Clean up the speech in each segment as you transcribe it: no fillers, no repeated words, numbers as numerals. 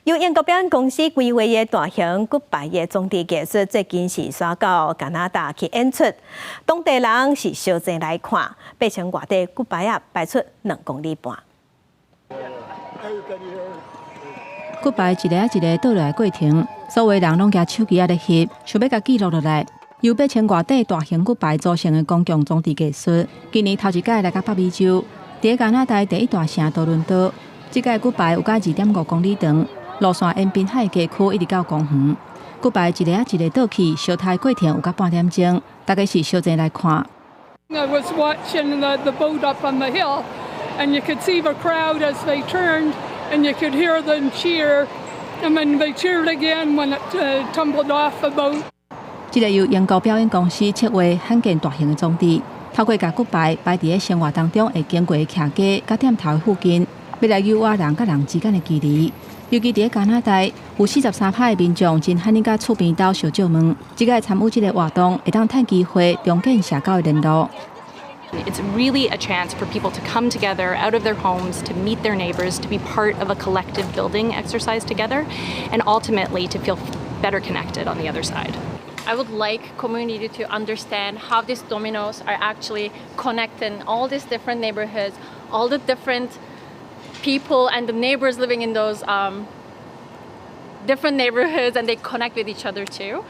由英国表演公司规划的大型骨牌的装置艺术，最近是刷到加拿大去演出，当地人是小济来看，8千外底骨牌啊摆出2公里半。骨牌一个一个倒落来过程，所有人拢举手机咧翕，想要甲记录落来。由8千外底大型骨牌组成的公共装置艺术，今年头一届来到北美洲，伫加拿大第一大城多伦多。这届骨牌有甲2.5公里长。 路线沿滨海街区一直到公园，骨牌一个一个倒去，烧台过程有甲半点钟，大家是小济来看。I was watching the boat up on the hill, and you could see the crowd as they turned, and you could hear them cheer, and then they cheered again when it tumbled off the boat. 这个由英国表演公司策划罕见大型的装置，透过甲骨牌摆伫个生活当中会经过的徛街、甲店头的附近，要来诱人甲人之间的距离。 尤其伫加拿大，有43%的民众真罕恁甲厝边斗小借问，即个参与这个活动，会当趁机会重建社交的联络。It's really a chance for people to come together out of their homes, to meet their neighbors, to be part of a collective building exercise together, and ultimately to feel better connected on the other side. I would like community to understand how these dominoes are actually connecting all these different neighborhoods, all the different people and the neighbors living in those different neighborhoods, and they connect with each other too.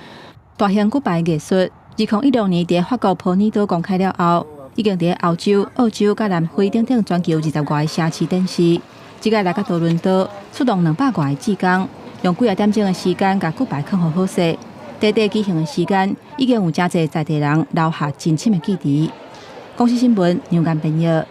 大型骨牌艺术，2016年伫法国普尼岛公开了后，已经伫欧洲、澳洲甲南非等等全球20外个城市展示。即个来到多伦多，出动200外个志工，用几点钟的时间，甲骨牌放好好势。地举行的时间，已经有真侪在地人留下真深的记忆。公司新闻，杨干编译。